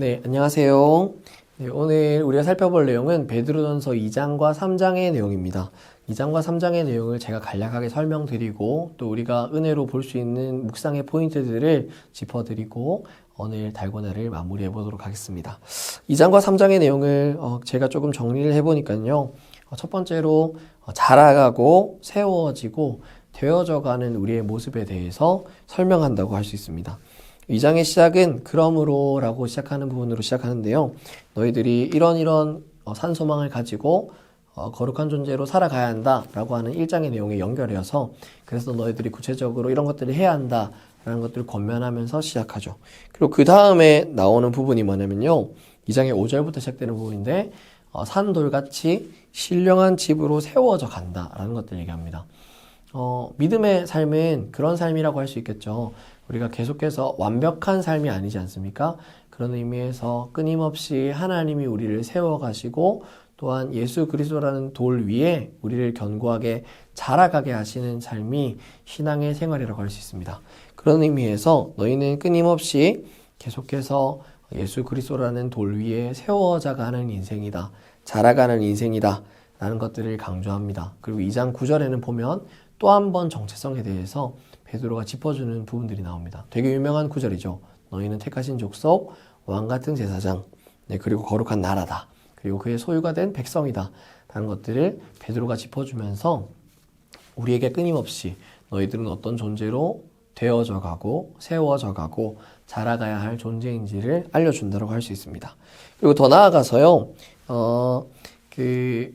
네, 안녕하세요. 네, 오늘 우리가 살펴볼 내용은 베드로전서 2장과 3장의 내용입니다. 2장과 3장의 내용을 제가 간략하게 설명드리고 또 우리가 은혜로 볼 수 있는 묵상의 포인트들을 짚어드리고 오늘 달고나를 마무리해 보도록 하겠습니다. 2장과 3장의 내용을 제가 조금 정리를 해보니까요. 첫 번째로 자라가고 세워지고 되어져가는 우리의 모습에 대해서 설명한다고 할 수 있습니다. 2장의 시작은 그러므로 라고 시작하는 부분으로 시작하는데요. 너희들이 이런 산소망을 가지고 거룩한 존재로 살아가야 한다 라고 하는 1장의 내용에 연결해서 그래서 너희들이 구체적으로 이런 것들을 해야 한다 라는 것들을 권면하면서 시작하죠. 그리고 그 다음에 나오는 부분이 뭐냐면요. 2장의 5절부터 시작되는 부분인데 산돌같이 신령한 집으로 세워져 간다 라는 것들을 얘기합니다. 믿음의 삶은 그런 삶이라고 할 수 있겠죠. 우리가 계속해서 완벽한 삶이 아니지 않습니까? 그런 의미에서 끊임없이 하나님이 우리를 세워가시고 또한 예수 그리스도라는 돌 위에 우리를 견고하게 자라가게 하시는 삶이 신앙의 생활이라고 할 수 있습니다. 그런 의미에서 너희는 끊임없이 계속해서 예수 그리스도라는 돌 위에 세워져가는 인생이다. 자라가는 인생이다. 라는 것들을 강조합니다. 그리고 2장 9절에는 보면 또 한 번 정체성에 대해서 베드로가 짚어주는 부분들이 나옵니다. 되게 유명한 구절이죠. 너희는 택하신 족속, 왕같은 제사장, 그리고 거룩한 나라다. 그리고 그의 소유가 된 백성이다. 라는 것들을 베드로가 짚어주면서 우리에게 끊임없이 너희들은 어떤 존재로 되어져 가고 세워져 가고 자라가야 할 존재인지를 알려준다고 할 수 있습니다. 그리고 더 나아가서요.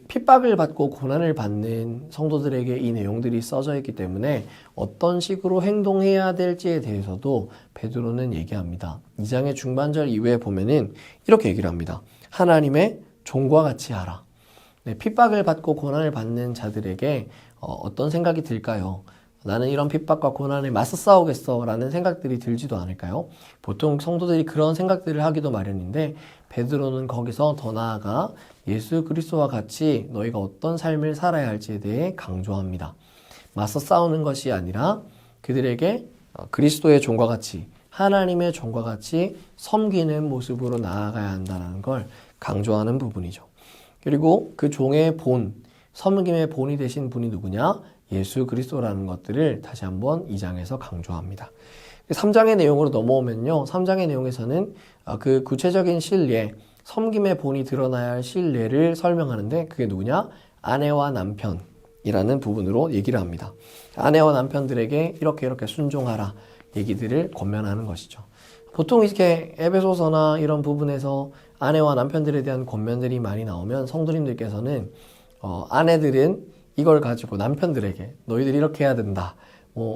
핍박을 받고 고난을 받는 성도들에게 이 내용들이 써져 있기 때문에 어떤 식으로 행동해야 될지에 대해서도 베드로는 얘기합니다. 2장의 중반절 이후에 보면은 이렇게 얘기를 합니다. 하나님의 종과 같이 하라. 핍박을 받고 고난을 받는 자들에게 어떤 생각이 들까요? 나는 이런 핍박과 고난에 맞서 싸우겠어 라는 생각들이 들지도 않을까요? 보통 성도들이 그런 생각들을 하기도 마련인데 베드로는 거기서 더 나아가 예수 그리스도와 같이 너희가 어떤 삶을 살아야 할지에 대해 강조합니다. 맞서 싸우는 것이 아니라 그들에게 그리스도의 종과 같이 하나님의 종과 같이 섬기는 모습으로 나아가야 한다는 걸 강조하는 부분이죠. 그리고 그 종의 본, 섬김의 본이 되신 분이 누구냐? 예수 그리스도라는 것들을 다시 한번 2장에서 강조합니다. 3장의 내용으로 넘어오면요. 3장의 내용에서는 그 구체적인 신뢰, 섬김의 본이 드러나야 할 신뢰를 설명하는데 그게 누구냐? 아내와 남편이라는 부분으로 얘기를 합니다. 아내와 남편들에게 이렇게 순종하라 얘기들을 권면하는 것이죠. 보통 이렇게 에베소서나 이런 부분에서 아내와 남편들에 대한 권면들이 많이 나오면 성도님들께서는 아내들은 이걸 가지고 남편들에게 너희들이 이렇게 해야 된다.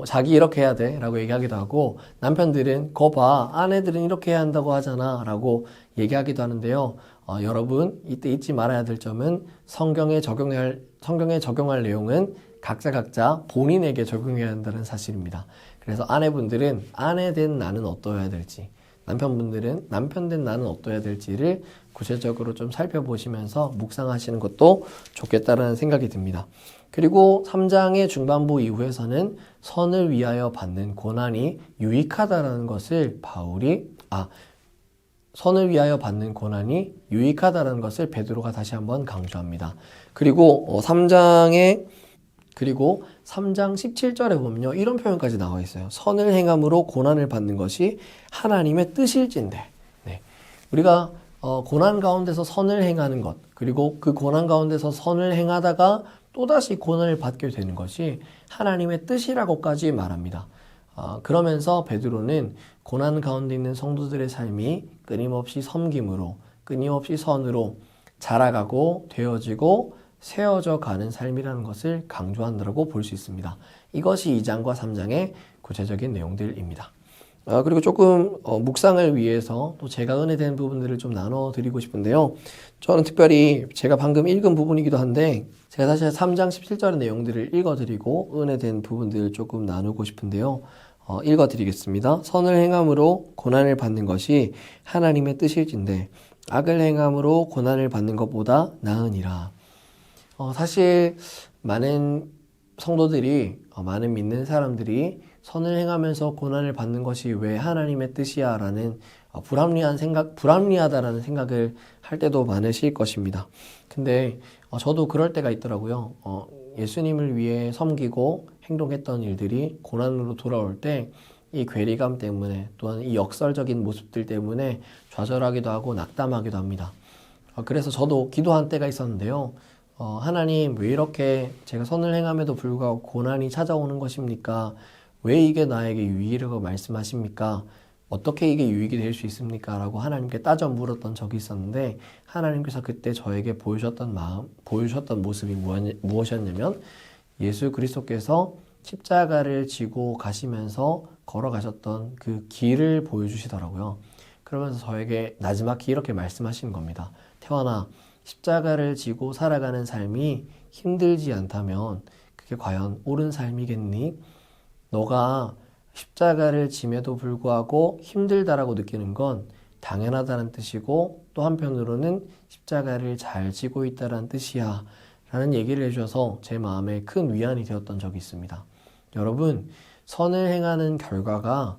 자기 이렇게 해야 돼 라고 얘기하기도 하고 남편들은 거 봐 아내들은 이렇게 해야 한다고 하잖아 라고 얘기하기도 하는데요. 여러분 이때 잊지 말아야 될 점은 성경에 적용할 내용은 각자 본인에게 적용해야 한다는 사실입니다. 그래서 아내분들은 아내 된 나는 어떠해야 될지 남편분들은 남편 된 나는 어떠해야 될지를 구체적으로 좀 살펴보시면서 묵상하시는 것도 좋겠다는 생각이 듭니다. 그리고 3장의 중반부 이후에서는 선을 위하여 받는 고난이 유익하다라는 것을 선을 위하여 받는 고난이 유익하다라는 것을 베드로가 다시 한번 강조합니다. 그리고 3장 17절에 보면요. 이런 표현까지 나와 있어요. 선을 행함으로 고난을 받는 것이 하나님의 뜻일진데. 우리가 고난 가운데서 선을 행하는 것, 그리고 그 고난 가운데서 선을 행하다가 또다시 고난을 받게 되는 것이 하나님의 뜻이라고까지 말합니다. 그러면서 베드로는 고난 가운데 있는 성도들의 삶이 끊임없이 섬김으로, 끊임없이 선으로 자라가고 되어지고 세워져 가는 삶이라는 것을 강조한다고 볼 수 있습니다. 이것이 2장과 3장의 구체적인 내용들입니다. 그리고 조금 묵상을 위해서 또 제가 은혜된 부분들을 좀 나눠드리고 싶은데요. 저는 특별히 제가 방금 읽은 부분이기도 한데 제가 사실 3장 17절의 내용들을 읽어드리고 은혜된 부분들을 조금 나누고 싶은데요. 읽어드리겠습니다. 선을 행함으로 고난을 받는 것이 하나님의 뜻일진데 악을 행함으로 고난을 받는 것보다 나으니라. 사실 많은 성도들이 많은 믿는 사람들이 선을 행하면서 고난을 받는 것이 왜 하나님의 뜻이야 라는 불합리하다라는 생각을 할 때도 많으실 것입니다. 근데 저도 그럴 때가 있더라고요. 예수님을 위해 섬기고 행동했던 일들이 고난으로 돌아올 때 이 괴리감 때문에 또한 이 역설적인 모습들 때문에 좌절하기도 하고 낙담하기도 합니다. 그래서 저도 기도한 때가 있었는데요. 하나님, 왜 이렇게 제가 선을 행함에도 불구하고 고난이 찾아오는 것입니까? 왜 이게 나에게 유익이라고 말씀하십니까? 어떻게 이게 유익이 될 수 있습니까? 라고 하나님께 따져 물었던 적이 있었는데, 하나님께서 그때 저에게 보여주셨던 모습이 무엇이었냐면, 예수 그리스도께서 십자가를 지고 가시면서 걸어가셨던 그 길을 보여주시더라고요. 그러면서 저에게 나지막히 이렇게 말씀하시는 겁니다. 태환아, 십자가를 지고 살아가는 삶이 힘들지 않다면 그게 과연 옳은 삶이겠니? 너가 십자가를 짐에도 불구하고 힘들다라고 느끼는 건 당연하다는 뜻이고, 또 한편으로는 십자가를 잘 지고 있다는 뜻이야 라는 얘기를 해주셔서 제 마음에 큰 위안이 되었던 적이 있습니다. 여러분, 선을 행하는 결과가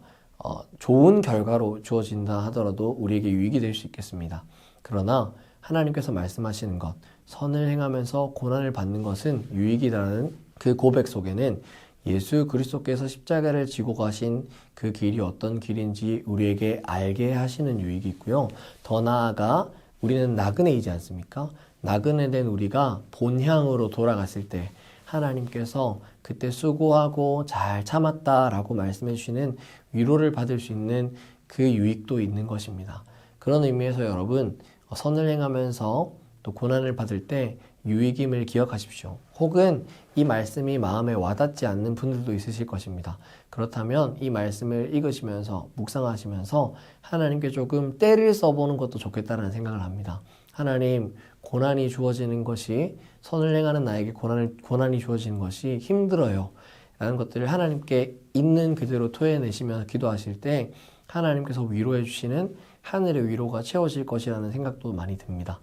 좋은 결과로 주어진다 하더라도 우리에게 유익이 될 수 있겠습니다. 그러나 하나님께서 말씀하시는 것, 선을 행하면서 고난을 받는 것은 유익이라는 그 고백 속에는 예수 그리스도께서 십자가를 지고 가신 그 길이 어떤 길인지 우리에게 알게 하시는 유익이 있고요. 더 나아가 우리는 나그네이지 않습니까? 나그네 된 우리가 본향으로 돌아갔을 때 하나님께서 그때 수고하고 잘 참았다라고 말씀해 주시는 위로를 받을 수 있는 그 유익도 있는 것입니다. 그런 의미에서 여러분, 선을 행하면서 또 고난을 받을 때 유익임을 기억하십시오. 혹은 이 말씀이 마음에 와닿지 않는 분들도 있으실 것입니다. 그렇다면 이 말씀을 읽으시면서 묵상하시면서 하나님께 조금 때를 써보는 것도 좋겠다는 생각을 합니다. 하나님, 고난이 주어지는 것이, 선을 행하는 나에게 고난이 주어지는 것이 힘들어요 라는 것들을 하나님께 있는 그대로 토해내시면서 기도하실 때 하나님께서 위로해 주시는 하늘의 위로가 채워질 것이라는 생각도 많이 듭니다.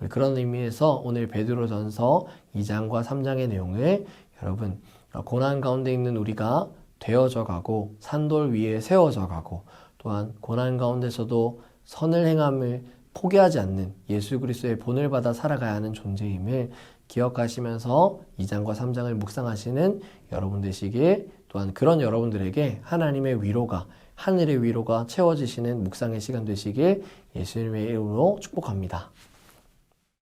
그런 의미에서 오늘 베드로전서 2장과 3장의 내용을 여러분, 고난 가운데 있는 우리가 되어져 가고 산돌 위에 세워져 가고, 또한 고난 가운데서도 선을 행함을 포기하지 않는 예수 그리스도의 본을 받아 살아가야 하는 존재임을 기억하시면서 2장과 3장을 묵상하시는 여러분 되시길, 또한 그런 여러분들에게 하나님의 위로가, 하늘의 위로가 채워지시는 묵상의 시간 되시길 예수님의 이름으로 축복합니다.